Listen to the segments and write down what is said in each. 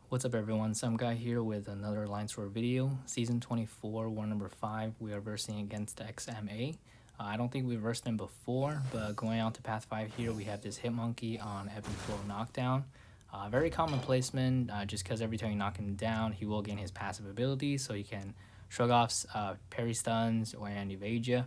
What's up everyone, some guy here with another Line Sword video. Season 24, war number 5, we are versing against XMA. I don't think we've versed him before, but going on to path 5 here, we have this Hitmonkey on Ebb and Flow Knockdown. Very common placement, just because every time you knock him down, he will gain his passive ability, so he can shrug off parry stuns and evade you.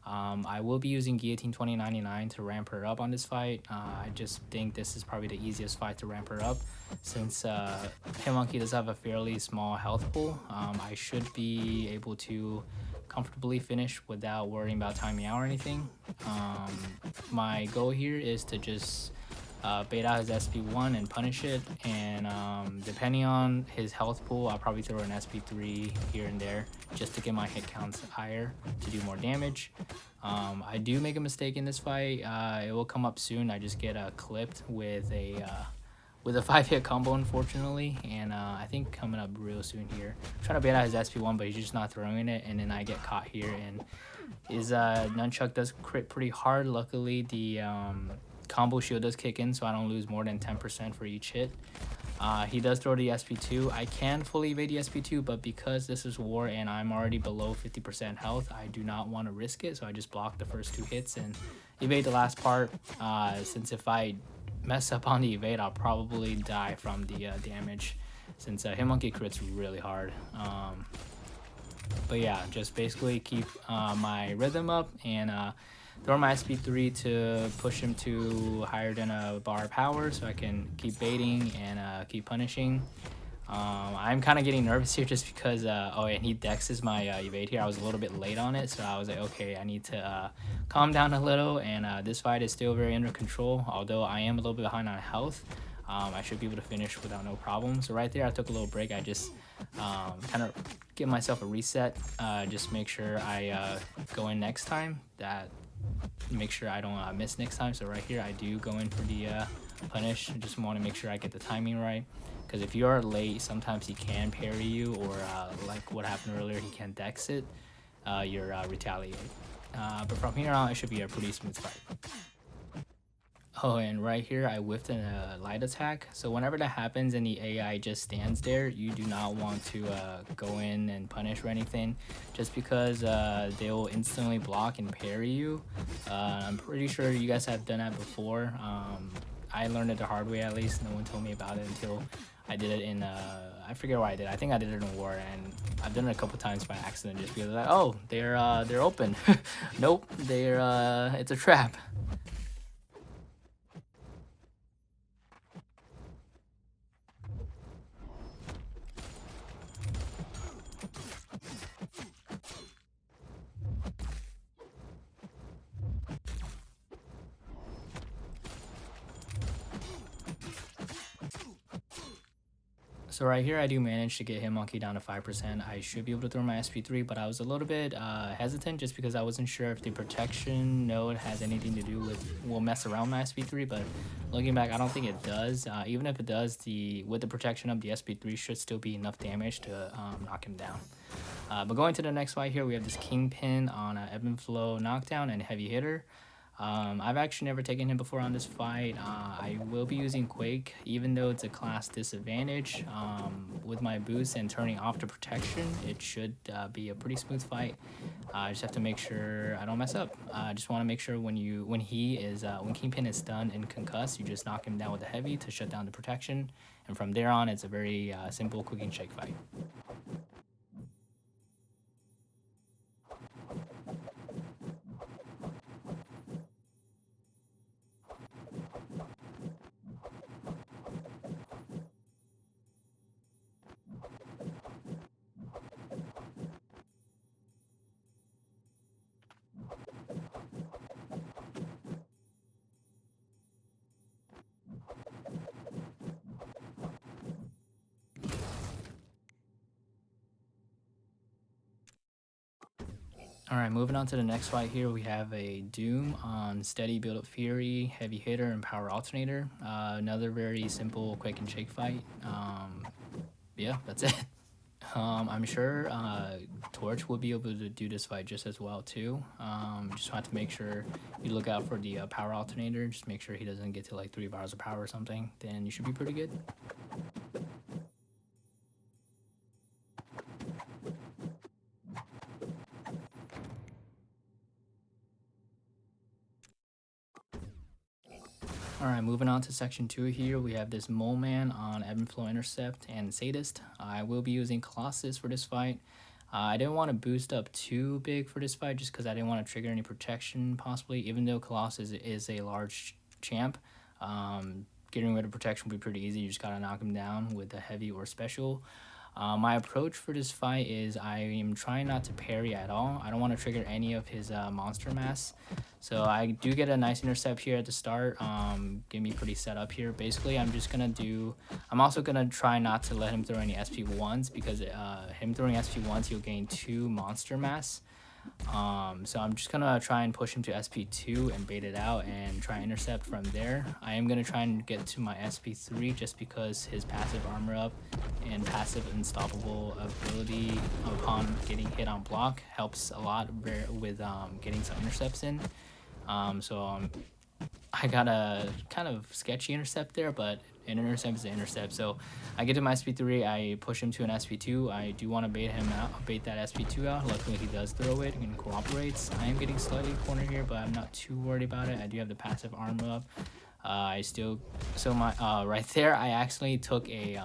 I will be using Guillotine 2099 to ramp her up on this fight. I just think this is probably the easiest fight to ramp her up since Hitmonkey does have a fairly small health pool. I should be able to comfortably finish without worrying about timing out or anything. My goal here is to just bait out his SP1 and punish it, and depending on his health pool, I'll probably throw an SP3 here and there just to get my hit counts higher to do more damage. I do make a mistake in this fight. It will come up soon. I just get clipped with a 5-hit combo, unfortunately, and I think coming up real soon here. I'm trying to bait out his SP1, but he's just not throwing it, and then I get caught here, and his nunchuck does crit pretty hard. Luckily, the combo shield does kick in, so I don't lose more than 10% for each hit. He does throw the SP2. I can fully evade the SP2, but because this is war and I'm already below 50% health, I do not want to risk it, so I just block the first 2 hits and evade the last part, since if I mess up on the evade, I'll probably die from the damage, since Hitmonkey crits really hard. But yeah, just basically keep my rhythm up and throw my SP3 to push him to higher than a bar power so I can keep baiting and keep punishing. I'm kind of getting nervous here just because, oh, and he dexes my evade here. I was a little bit late on it, so I was like, okay, I need to calm down a little, and this fight is still very under control, although I am a little bit behind on health. I should be able to finish without no problem. So right there, I took a little break. I just kind of give myself a reset, just make sure I go in next time. Make sure I don't miss next time. So right here, I do go in for the punish. I just want to make sure I get the timing right, because if you are late, sometimes he can parry you, or like what happened earlier, he can dex it. You're retaliate. But from here on, it should be a pretty smooth fight. Oh, and right here, I whiffed a light attack. So whenever that happens and the AI just stands there, you do not want to go in and punish or anything, just because they'll instantly block and parry you. I'm pretty sure you guys have done that before. I learned it the hard way, at least. No one told me about it until I did it in, I forget where I did. I think I did it in war, and I've done it a couple times by accident, just because like, oh, they're open. Nope, it's a trap. So right here, I do manage to get Hitmonkey down to 5%. I should be able to throw my SP3, but I was a little bit hesitant just because I wasn't sure if the protection node has anything to do with, will mess around my SP3, but looking back, I don't think it does. Even if it does, with the protection up, the SP3 should still be enough damage to knock him down. But going to the next fight here, we have this KingPin on Ebb and Flow Knockdown and Heavy Hitter. I've actually never taken him before on this fight. I will be using Quake, even though it's a class disadvantage. With my boost and turning off the protection, it should be a pretty smooth fight. I just have to make sure I don't mess up. I just want to make sure when KingPin is stunned and concussed, you just knock him down with a heavy to shut down the protection, and from there on, it's a very simple quick and shake fight. Alright, moving on to the next fight here, we have a Doom on Steady Build Up Fury, Heavy Hitter, and Power Alternator. Another very simple quick and shake fight. Yeah, that's it. I'm sure Torch will be able to do this fight just as well too. Just want to make sure you look out for the Power Alternator. Just make sure he doesn't get to like 3 bars of power or something. Then you should be pretty good. Alright, moving on to section 2 here, we have this Mole Man on Ebb and Flow Intercept and Sadist. I will be using Colossus for this fight. I didn't want to boost up too big for this fight just because I didn't want to trigger any protection possibly, even though Colossus is a large champ. Getting rid of protection will be pretty easy. You just gotta knock him down with a heavy or special. My approach for this fight is I am trying not to parry at all. I don't want to trigger any of his monster mass. So I do get a nice intercept here at the start. Get me pretty set up here. Basically, I'm also gonna try not to let him throw any SP1s because him throwing SP1s, he'll gain 2 monster mass. So I'm just gonna try and push him to SP2 and bait it out and try and intercept from there. I am gonna try and get to my SP3 just because his passive armor up and passive unstoppable ability upon getting hit on block helps a lot with getting some intercepts in. I got a kind of sketchy intercept there, but an intercept is an intercept. So I get to my SP3, I push him to an SP2. I do want to bait that SP2 out. Luckily he does throw it and cooperates. I am getting slightly cornered here, but I'm not too worried about it. I do have the passive armor up. Right there I accidentally took a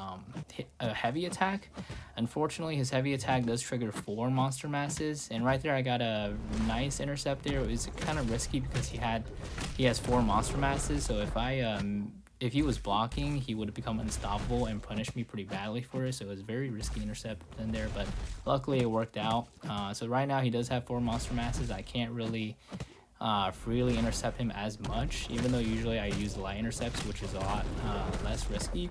heavy attack. Unfortunately his heavy attack does trigger 4 monster masses, and right there I got a nice intercept there. It was kind of risky because he has 4 monster masses, so if he was blocking, he would have become unstoppable and punished me pretty badly for it. So it was very risky intercept in there, but luckily it worked out. So right now he does have 4 monster masses. I can't really freely intercept him as much, even though usually I use light intercepts, which is a lot less risky.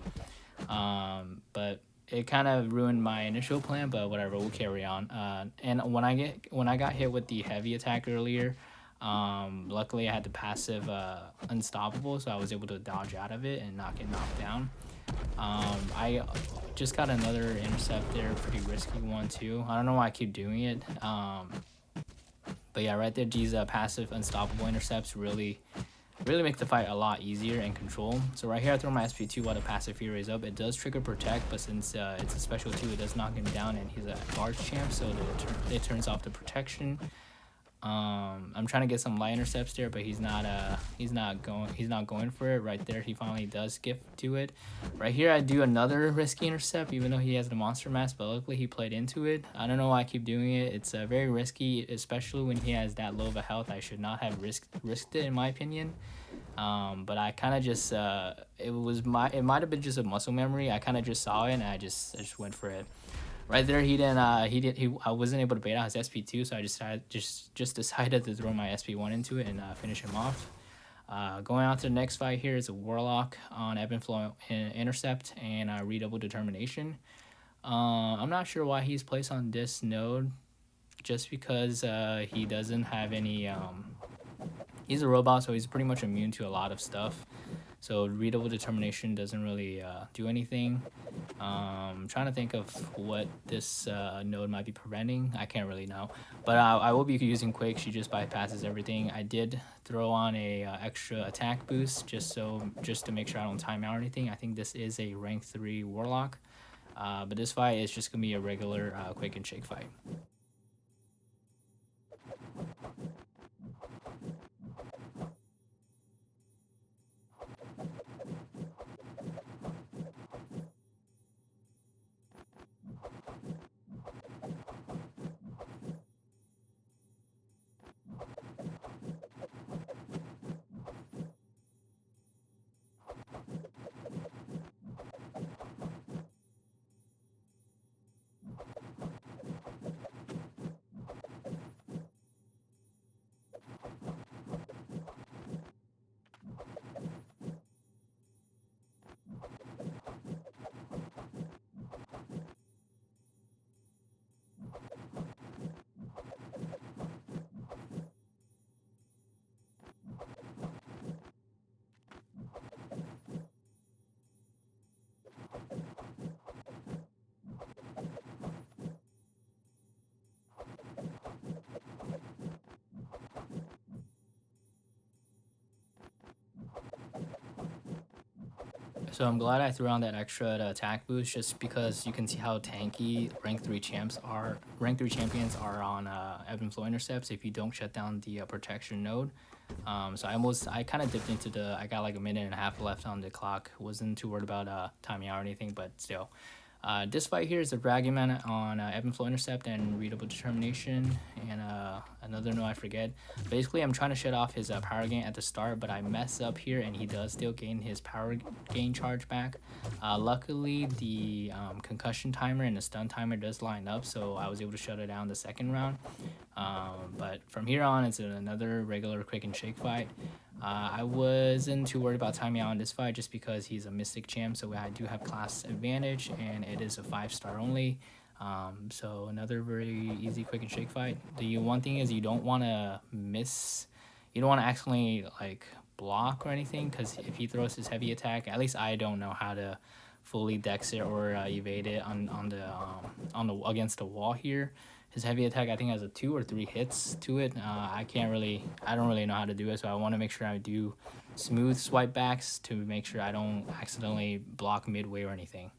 But it kind of ruined my initial plan, but whatever, we'll carry on. And when I got hit with the heavy attack earlier, luckily I had the passive unstoppable, so I was able to dodge out of it and not get knocked down. I just got another intercept there, pretty risky one too. I don't know why I keep doing it. But yeah, right there, these passive unstoppable intercepts really make the fight a lot easier and control. So right here I throw my SP2 while the passive fury is up. It does trigger protect, but since it's a special 2, it does knock him down, and he's a large champ, so it turns off the protection. I'm trying to get some light intercepts there, but he's not going for it. Right there he finally does get to it. Right here I do another risky intercept, even though he has the monster mass, but luckily he played into it. I don't know why I keep doing it. It's very risky, especially when he has that low of a health. I should not have risked it, in my opinion. But I kind of just it might have been just a muscle memory. I kind of just saw it and I just went for it. Right there, I wasn't able to bait out his SP2, so I just decided to throw my SP1 into it and finish him off. Going on to the next fight here is a Warlock on Ebb and Flow Intercept and Redouble Determination. I'm not sure why he's placed on this node, just because he doesn't have any. He's a robot, so he's pretty much immune to a lot of stuff. So Redouble Determination doesn't really do anything. I'm trying to think of what this node might be preventing. I can't really know. But I will be using Quake. She just bypasses everything. I did throw on a extra attack boost just to make sure I don't time out or anything. I think this is a rank 3 Warlock. But this fight is just going to be a regular Quake and Shake fight. So I'm glad I threw on that extra attack boost, just because you can see how tanky rank 3 champions are on ebb and flow intercepts if you don't shut down the protection node. So I kind of dipped into I got like a minute and a half left on the clock. Wasn't too worried about timing out or anything, but still. This fight here is a Dragonman on ebb and flow intercept and readable determination, and another no I forget. Basically, I'm trying to shut off his power gain at the start, but I mess up here, and he does still gain his power gain charge back. Luckily, the concussion timer and the stun timer does line up, so I was able to shut it down the second round. But from here on, it's another regular quick and shake fight. I wasn't too worried about timing out on this fight just because he's a Mystic champ, so I do have class advantage, and it is a 5-star only. So another very easy quick and shake fight. The one thing is you don't want to you don't want to accidentally like block or anything, because if he throws his heavy attack, at least I don't know how to fully dex it or evade it on the against the wall here. His heavy attack, I think, has 2 or 3 hits to it. I don't really know how to do it, so I want to make sure I do smooth swipe backs to make sure I don't accidentally block midway or anything.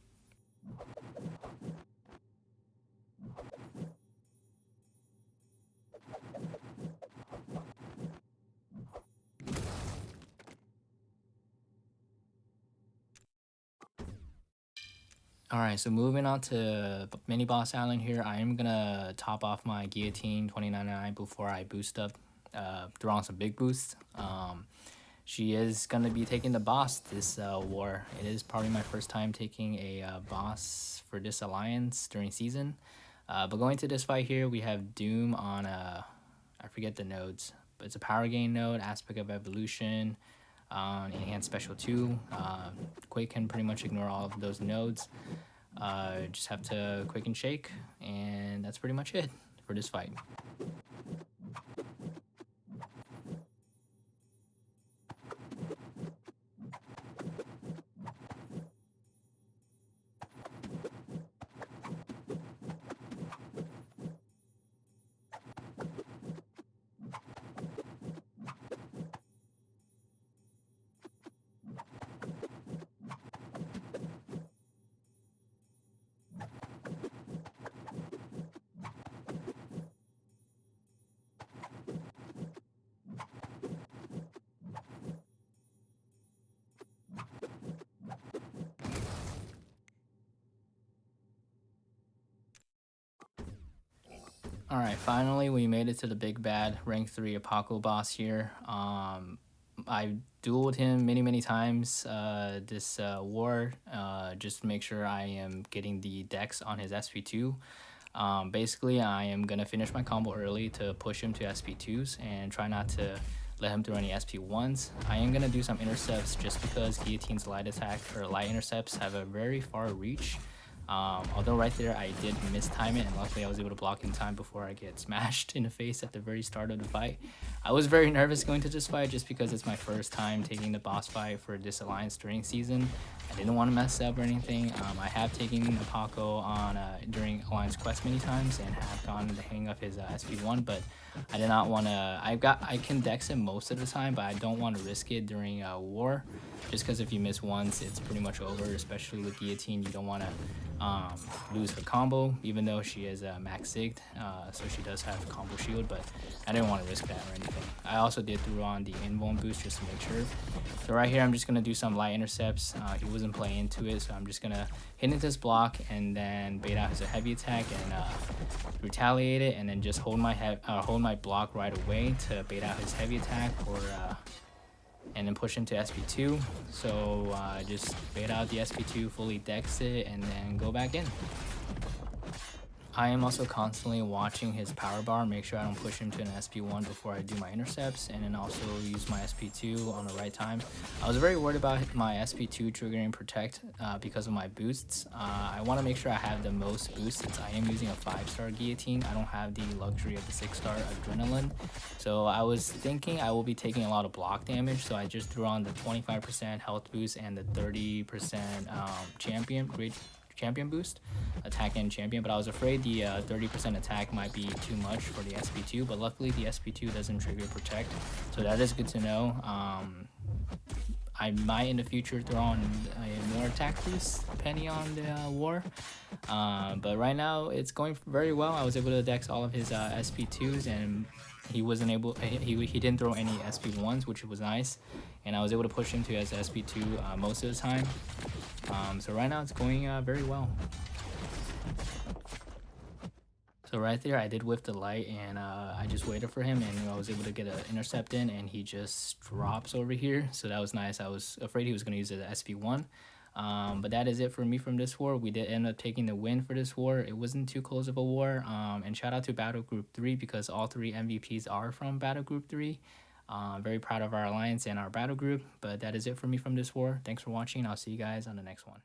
Alright, so moving on to mini boss island here, I am gonna top off my Guillotine 2099 before I boost up, throw on some big boosts. She is gonna be taking the boss this war. It is probably my first time taking a boss for this alliance during season. But going to this fight here, we have Doom on I forget the nodes, but it's a power gain node, aspect of evolution, enhanced special 2. Quake can pretty much ignore all of those nodes. Just have to quick and shake, and that's pretty much it for this fight. Alright, finally we made it to the big bad rank 3 Apoco Boss here. I dueled him many times this war, just to make sure I am getting the dex on his SP2. Basically, I am going to finish my combo early to push him to SP2s and try not to let him throw any SP1s. I am going to do some intercepts just because Guillotine's light attack or light intercepts have a very far reach. Although right there I did mistime it, and luckily I was able to block in time before I get smashed in the face at the very start of the fight. I was very nervous going to this fight just because it's my first time taking the boss fight for this alliance during season. I didn't want to mess up or anything. I have taken Apoco on during alliance quest many times and have gotten the hang of his SP1, but I did not want to. I can dex him most of the time, but I don't want to risk it during war, just because if you miss once, it's pretty much over. Especially with Guillotine, you don't want to lose her combo, even though she is max zigged, so she does have combo shield, but I didn't want to risk that or anything. I also did throw on the invuln boost just to make sure. So right here I'm just gonna do some light intercepts. He wasn't playing into it, so I'm just gonna hit into this block and then bait out his heavy attack and retaliate it, and then just hold my block right away to bait out his heavy attack, or and then push into SP2. So just bait out the SP2, fully dex it, and then go back in. I am also constantly watching his power bar, make sure I don't push him to an SP1 before I do my intercepts, and then also use my SP2 on the right time. I was very worried about my SP2 triggering protect because of my boosts. I want to make sure I have the most boosts since I am using a 5-star Guillotine. I don't have the luxury of the 6-star Adrenaline. So I was thinking I will be taking a lot of block damage, so I just threw on the 25% health boost and the 30% champion boost, attack and champion, but I was afraid the 30% attack might be too much for the SP2, but luckily the SP2 doesn't trigger protect, so that is good to know. I might in the future throw on a more attack boost depending on the war, But right now it's going very well. I was able to dex all of his SP2s, and he wasn't able. He didn't throw any SP1s, which was nice, and I was able to push him to his SP2 most of the time. So right now it's going very well. So right there, I did whiff the light, and I just waited for him, and I was able to get an intercept in, and he just drops over here. So that was nice. I was afraid he was going to use the SP1. But that is it for me from this war. We did end up taking the win for this war. It wasn't too close of a war. And shout out to Battle Group 3 because all 3 MVPs are from Battle Group 3. Very proud of our alliance and our battle group. But that is it for me from this war. Thanks for watching. I'll see you guys on the next one.